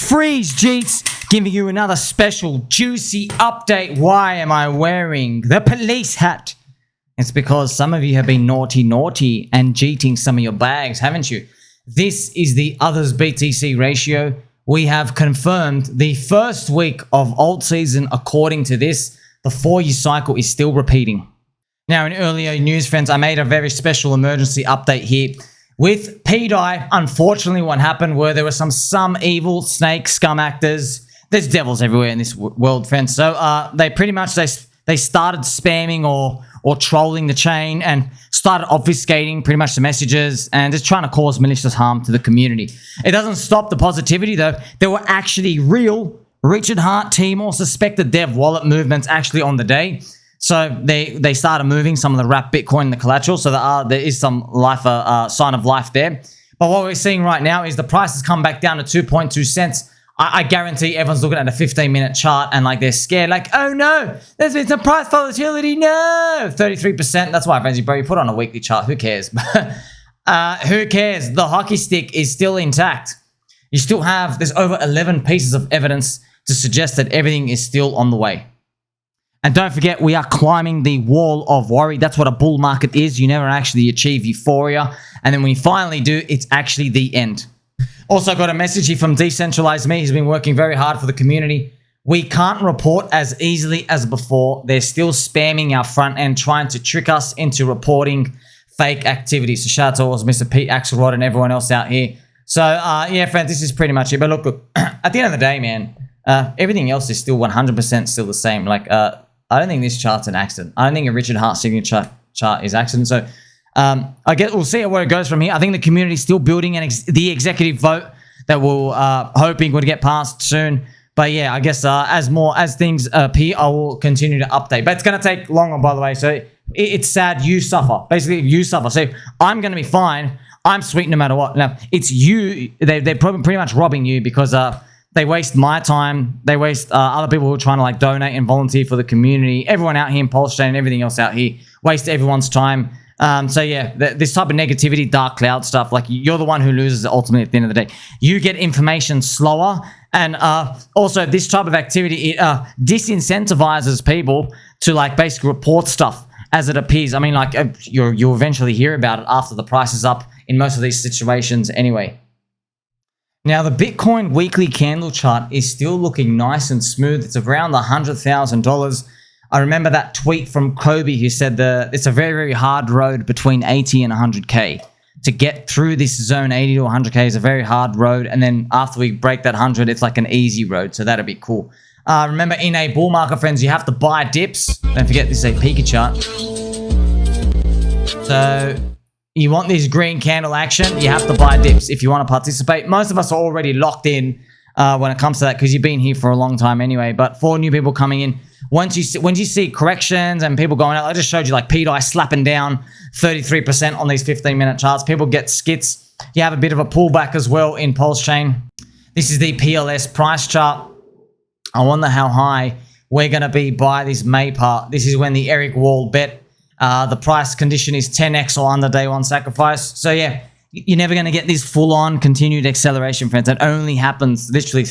Freeze, Jeets, giving you another special juicy update. Why am I wearing the police hat? It's because some of you have been naughty and cheating some of your bags, haven't you? This is the others BTC ratio. We have confirmed the first week of alt season. According to this, the 4-year cycle is still repeating. Now, in earlier news, friends, I made a very special emergency update here. With pDAI, unfortunately, what happened were there were some evil snake scum actors. There's devils everywhere in this world, friends. So they pretty much they started spamming or trolling the chain and started obfuscating pretty much the messages and just trying to cause malicious harm to the community. It doesn't stop the positivity, though. There were actually real Richard Heart team or suspected dev wallet movements actually on the day. So they started moving some of the wrapped Bitcoin in the collateral. So there is some sign of life there. But what we're seeing right now is the price has come back down to 2.2 cents. I guarantee everyone's looking at a 15-minute chart and like they're scared, like, oh no, there's been some price volatility. No, 33%. That's why, friends, bro, you put on a weekly chart. Who cares? Who cares? The hockey stick is still intact. You still have, there's over 11 pieces of evidence to suggest that everything is still on the way. And don't forget, we are climbing the wall of worry. That's what a bull market is. You never actually achieve euphoria. And then when you finally do, it's actually the end. Also got a message here from Decentralized Me. He's been working very hard for the community. We can't report as easily as before. They're still spamming our front end, trying to trick us into reporting fake activity. So shout out to all Mr. Pete Axelrod and everyone else out here. So yeah, friends, this is pretty much it. But look, at the end of the day, man, everything else is still 100% still the same. Like, I don't think this chart's an accident. I don't think a Richard Heart signature chart is accident. So I guess we'll see where it goes from here. I think the community is still building the executive vote that we're hoping would get passed soon. But yeah, I guess as things appear, I will continue to update. But it's going to take longer, by the way. So it's sad you suffer. Basically, you suffer. So I'm going to be fine. I'm sweet no matter what. Now, it's you. They're probably pretty much robbing you because they waste my time. They waste other people who are trying to like donate and volunteer for the community. Everyone out here in PulseChain and everything else out here. Waste everyone's time. So yeah, this type of negativity, dark cloud stuff, like you're the one who loses ultimately at the end of the day. You get information slower. And also this type of activity, it disincentivizes people to like basically report stuff as it appears. I mean, like you'll eventually hear about it after the price is up in most of these situations anyway. Now, the Bitcoin weekly candle chart is still looking nice and smooth. It's around the $100,000. I remember that tweet from Kobe who said it's a very, very hard road between 80 and 100K. To get through this zone 80 to 100K is a very hard road. And then after we break that 100, it's like an easy road. So that'd be cool. Remember, in a bull market, friends, you have to buy dips. Don't forget, this is a Pika chart. So you want this green candle action, you have to buy dips if you want to participate. Most of us are already locked in when it comes to that because you've been here for a long time anyway. But for new people coming in, once you see corrections and people going out, I just showed you like pDAI slapping down 33% on these 15-minute charts. People get skits. You have a bit of a pullback as well in PulseChain. This is the PLS price chart. I wonder how high we're going to be by this May part. This is when the Eric Wall bet. The price condition is 10x or under day one sacrifice. So yeah, you're never going to get this full-on continued acceleration, friends. That only happens literally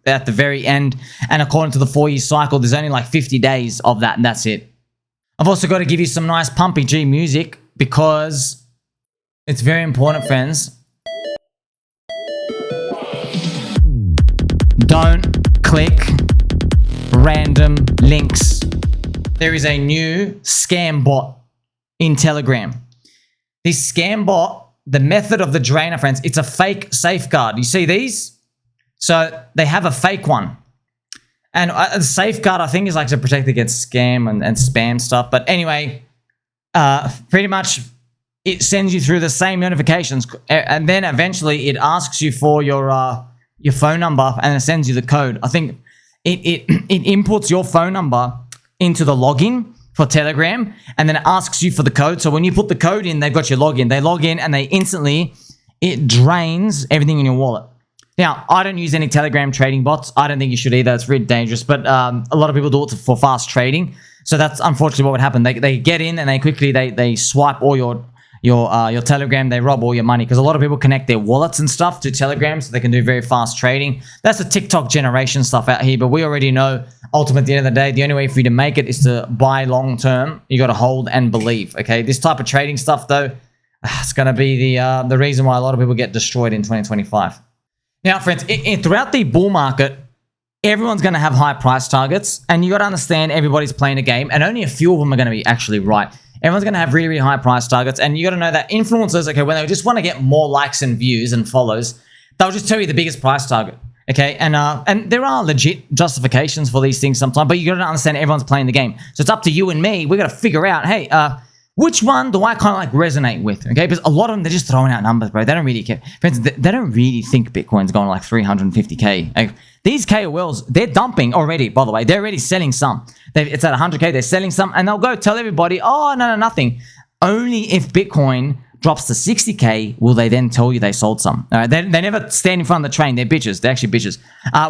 at the very end. And according to the 4-year cycle, there's only like 50 days of that, and that's it. I've also got to give you some nice pumpy G music because it's very important, friends. Don't click random links. There is a new scam bot in Telegram. This scam bot, the method of the drainer, friends, it's a fake safeguard. You see these? So they have a fake one. And the safeguard, I think, is like to protect against scam and spam stuff. But anyway, pretty much it sends you through the same notifications. And then eventually it asks you for your phone number and it sends you the code. I think it inputs your phone number into the login for Telegram, and then it asks you for the code. So when you put the code in, they've got your login. They log in and it drains everything in your wallet. Now, I don't use any Telegram trading bots. I don't think you should either. It's really dangerous, but a lot of people do it for fast trading. So that's unfortunately what would happen. They get in and they quickly, they swipe all your Telegram, they rob all your money because a lot of people connect their wallets and stuff to Telegram so they can do very fast trading. That's the TikTok generation stuff out here, but we already know ultimately at the end of the day, the only way for you to make it is to buy long term. You got to hold and believe. Okay, this type of trading stuff though, it's going to be the reason why a lot of people get destroyed in 2025. Now, friends, throughout the bull market, everyone's going to have high price targets, and you got to understand everybody's playing a game, and only a few of them are going to be actually right. Everyone's going to have really, really high price targets, and you got to know that influencers, okay, when they just want to get more likes and views and follows, they'll just tell you the biggest price target, okay? And there are legit justifications for these things sometimes, but you got to understand everyone's playing the game. So it's up to you and me. We got to figure out, hey, which one do I kind of like resonate with, okay? Because a lot of them, they're just throwing out numbers, bro. They don't really care. Friends, they don't really think Bitcoin's going like 350K. Like, these KOLs, they're dumping already, by the way. They're already selling some. It's at 100K, they're selling some, and they'll go tell everybody, oh, no, nothing. Only if Bitcoin drops to 60K will they then tell you they sold some. All right? They never stand in front of the train. They're bitches. They're actually bitches.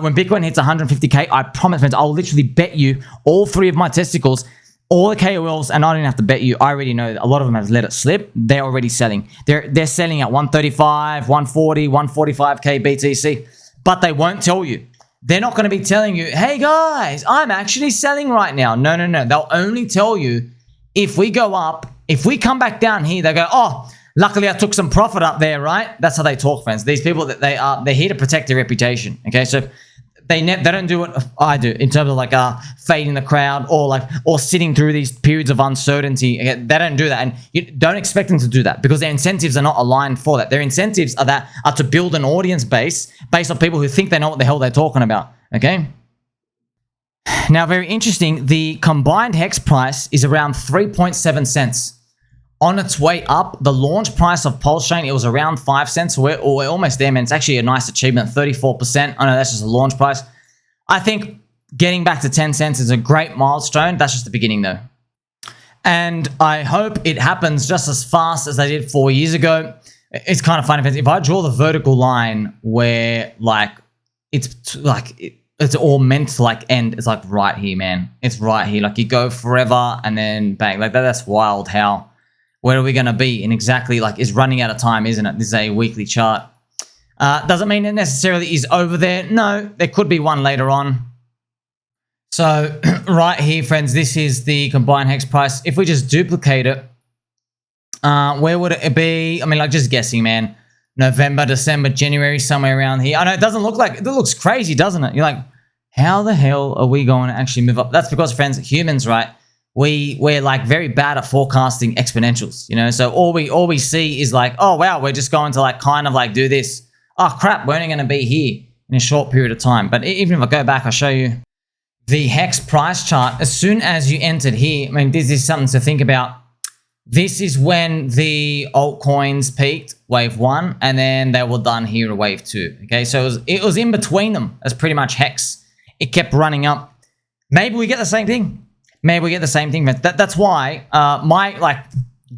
When Bitcoin hits 150K, I promise, friends, I'll literally bet you all 3 of my testicles, all the KOLs, and I don't even have to bet you. I already know a lot of them have let it slip. They're already selling. They're selling at 135, 140, 145K BTC, but they won't tell you. They're not going to be telling you, hey guys, I'm actually selling right now. No. They'll only tell you if we go up, if we come back down here, they go, oh, luckily I took some profit up there, right? That's how they talk, friends. These people, they're here to protect their reputation. Okay, so they don't do what I do in terms of like fading the crowd or sitting through these periods of uncertainty. Okay? They don't do that, and you don't expect them to do that because their incentives are not aligned for that. Their incentives are to build an audience base based on people who think they know what the hell they're talking about. Okay. Now, very interesting. The combined hex price is around 3.7 cents. On its way up, the launch price of PulseChain, it was around 5 cents. So we're almost there, man. It's actually a nice achievement, 34%. I know that's just a launch price. I think getting back to 10 cents is a great milestone. That's just the beginning, though. And I hope it happens just as fast as they did 4 years ago. It's kind of funny. If I draw the vertical line where, like, it's all meant to, like, end, it's, like, right here, man. It's right here. Like, you go forever and then bang. Like, that's wild how... Where are we going to be? And exactly, like, it's running out of time, isn't it? This is a weekly chart. Doesn't mean it necessarily is over there. No, there could be one later on. So right here, friends, this is the combined hex price. If we just duplicate it, where would it be? I mean, like, just guessing, man. November, December, January, somewhere around here. I know it doesn't look like, it looks crazy, doesn't it? You're like, how the hell are we going to actually move up? That's because, friends, humans, right? We're like very bad at forecasting exponentials, you know? So all we see is like, oh, wow, we're just going to like kind of like do this. Oh, crap, we're only going to be here in a short period of time. But even if I go back, I'll show you the hex price chart. As soon as you entered here, I mean, this is something to think about. This is when the altcoins peaked, wave 1, and then they were done here at wave 2. Okay, so it was in between them. That's pretty much hex. It kept running up. Maybe we get the same thing. Maybe we get the same thing, but that's why my like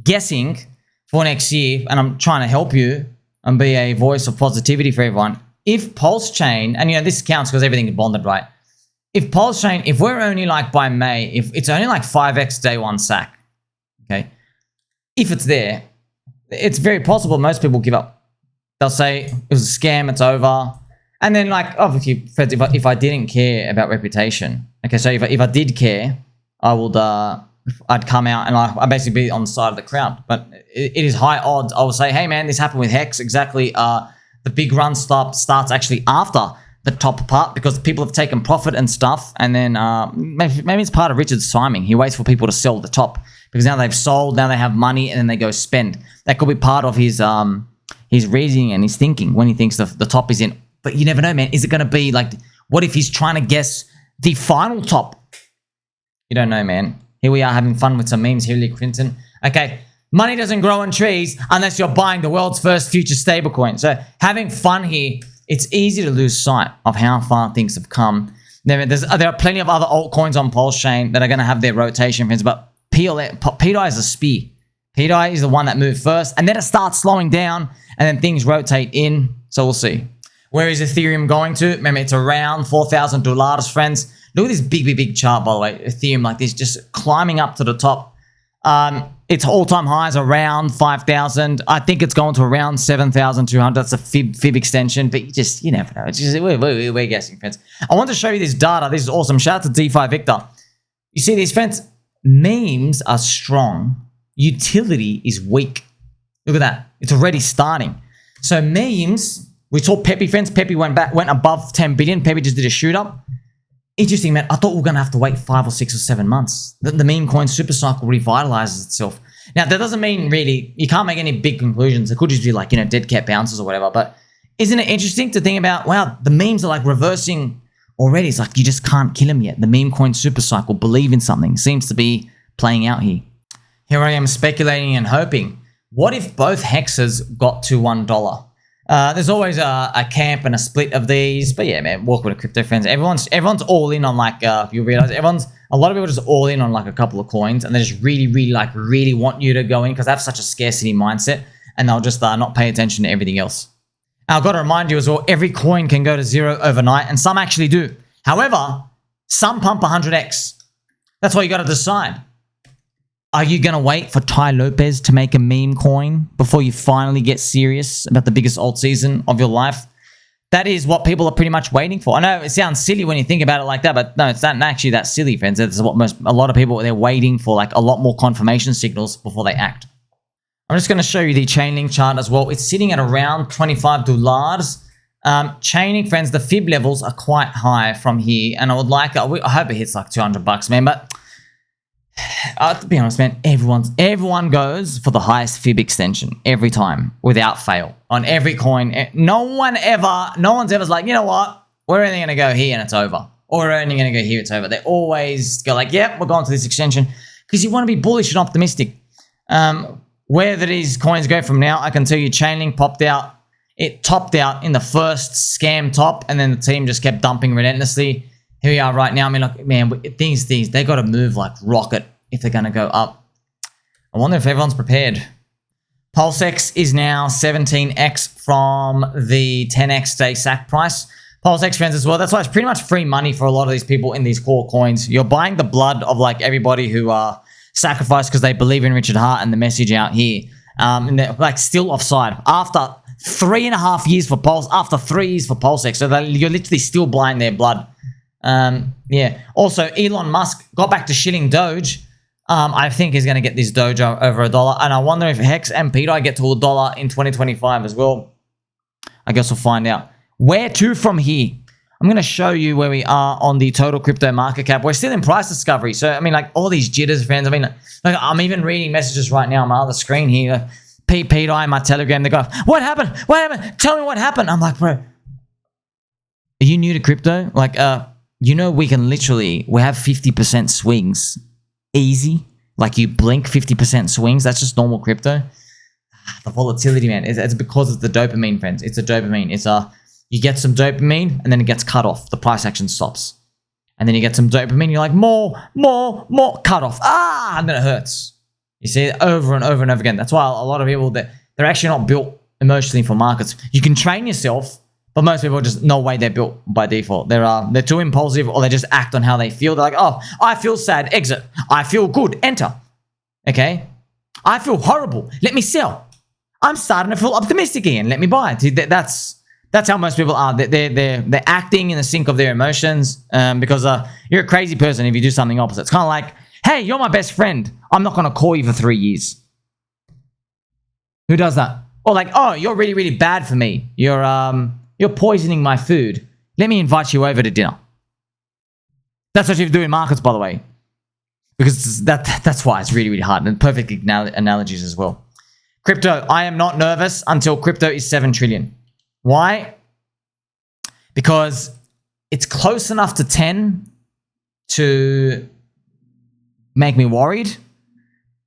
guessing for next year, and I'm trying to help you and be a voice of positivity for everyone. If PulseChain, and you know this counts because everything is bonded, right? If PulseChain, if we're only like by May, if it's only like 5x day 1 sack, okay? If it's there, it's very possible most people give up. They'll say it was a scam, it's over, and then like obviously, if I didn't care about reputation, okay, so if I did care. I'd come out and I'd basically be on the side of the crowd. But it is high odds. I will say, hey man, this happened with Hex. Exactly. The big run starts actually after the top part because people have taken profit and stuff. And then maybe it's part of Richard's timing. He waits for people to sell the top because now they've sold, now they have money, and then they go spend. That could be part of his reasoning and his thinking when he thinks the top is in. But you never know, man. Is it going to be like, what if he's trying to guess the final top? You don't know, man. Here we are having fun with some memes. Hillary Clinton. Okay, money doesn't grow on trees unless you're buying the world's first future stablecoin. So having fun here, it's easy to lose sight of how far things have come. There are plenty of other altcoins on PulseChain that are going to have their rotation, friends, but pDAI is a spear. pDAI is the one that moved first, and then it starts slowing down, and then things rotate in. So we'll see. Where is Ethereum going to? Remember, it's around $4,000, friends. Look at this big chart, by the way. Ethereum like this, just climbing up to the top. its all-time highs around 5,000. I think it's going to around 7,200. That's a fib extension, but you never know. It's just, we're guessing, friends. I want to show you this data. This is awesome. Shout out to DeFi Victor. You see these, friends? Memes are strong. Utility is weak. Look at that. It's already starting. So memes, we saw Pepe, friends. Pepe went above 10 billion. Pepe just did a shoot up. Interesting, man. I thought we were going to have to wait 5 or 6 or 7 months. The meme coin super cycle revitalizes itself. Now, that doesn't mean really, you can't make any big conclusions. It could just be like, dead cat bounces or whatever. But isn't it interesting to think about, wow, the memes are like reversing already. It's like you just can't kill them yet. The meme coin super cycle, believe in something, seems to be playing out here. Here I am speculating and hoping. What if both hexes got to $1? There's always a camp and a split of these, but yeah, man, walk with a crypto, friends. Everyone's all in on like you realize a lot of people just all in on like a couple of coins, and they just really want you to go in because they have such a scarcity mindset, and they'll just not pay attention to everything else. Now, I've got to remind you as well, every coin can go to zero overnight, and some actually do. However, some pump 100x. That's why you got to decide. Are you going to wait for Tai Lopez to make a meme coin before you finally get serious about the biggest alt season of your life? That is what people are pretty much waiting for. I know it sounds silly when you think about it like that, but no, it's not actually that silly, friends. It's what a lot of people, they're waiting for like a lot more confirmation signals before they act. I'm just going to show you the Chainlink chart as well. It's sitting at around $25. Chainlink, friends, the fib levels are quite high from here, and I hope it hits like $200, man, but to be honest, man, everyone goes for the highest fib extension every time without fail on every coin. No one's ever like, you know what? We're only going to go here and it's over. Or we're only going to go here, it's over. They always go like, yep, we're going to this extension because you want to be bullish and optimistic. Where these coins go from now, I can tell you Chainlink popped out. It topped out in the first scam top, and then the team just kept dumping relentlessly. Here we are right now. I mean, look, man, things, they got to move like rocket if they're going to go up. I wonder if everyone's prepared. PulseX is now 17x from the 10x day sack price. PulseX, friends, as well. That's why it's pretty much free money for a lot of these people in these core coins. You're buying the blood of like everybody who sacrificed because they believe in Richard Hart and the message out here. And they're like still offside after 3.5 years for Pulse, after 3 years for PulseX. So you're literally still buying their blood. Yeah. Also, Elon Musk got back to shilling Doge. I think he's going to get this Doge over $1. And I wonder if Hex and pDAI get to $1 in 2025 as well. I guess we'll find out. Where to from here? I'm going to show you where we are on the total crypto market cap. We're still in price discovery. So, I mean, like all these jitters, friends. I mean, like, I'm even reading messages right now on my other screen here. pDAI, my Telegram, they go, what happened? What happened? Tell me what happened. I'm like, bro, are you new to crypto? Like, we can literally, we have 50% swings. Easy. Like you blink 50% swings. That's just normal crypto. The volatility, man. It's because of the dopamine, friends. It's a dopamine. You get some dopamine and then it gets cut off. The price action stops. And then you get some dopamine. You're like, more, cut off. And then it hurts. You see it over and over and over again. That's why a lot of people, they're actually not built emotionally for markets. You can train yourself, but most people just no way they're built by default. They're too impulsive, or they just act on how they feel. They're like, oh, I feel sad, exit. I feel good, enter. Okay? I feel horrible. Let me sell. I'm starting to feel optimistic again. Let me buy. That's how most people are. They're acting in the sync of their emotions because you're a crazy person if you do something opposite. It's kind of like, hey, you're my best friend. I'm not going to call you for 3 years. Who does that? Or like, oh, you're really, really bad for me. You're poisoning my food. Let me invite you over to dinner. That's what you do in markets, by the way. Because that's why it's really, really hard. And perfect analogies as well. Crypto, I am not nervous until crypto is 7 trillion. Why? Because it's close enough to 10 to make me worried.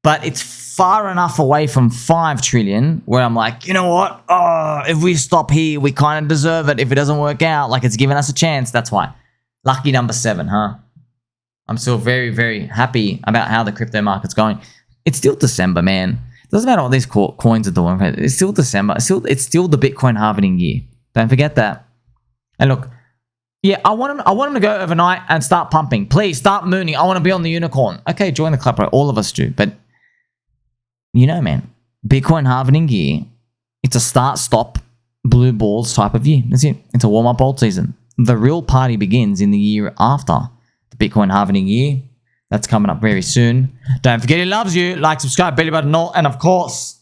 But it's far enough away from 5 trillion where I'm like, you know what? Oh, if we stop here, we kind of deserve it. If it doesn't work out, like it's giving us a chance. That's why. Lucky number 7, huh? I'm still very, very happy about how the crypto market's going. It's still December, man. It doesn't matter what these coins are doing. It's still December. It's still the Bitcoin halving year. Don't forget that. And look, yeah, I want them to go overnight and start pumping. Please, start mooning. I want to be on the unicorn. Okay, join the club, bro. All of us do. But you know, man, Bitcoin halvening year, it's a start-stop blue balls type of year. That's it. It's a warm-up alt season. The real party begins in the year after the Bitcoin halvening year. That's coming up very soon. Don't forget he loves you. Like, subscribe, belly button, all, and of course,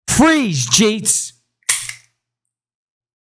freeze, cheats.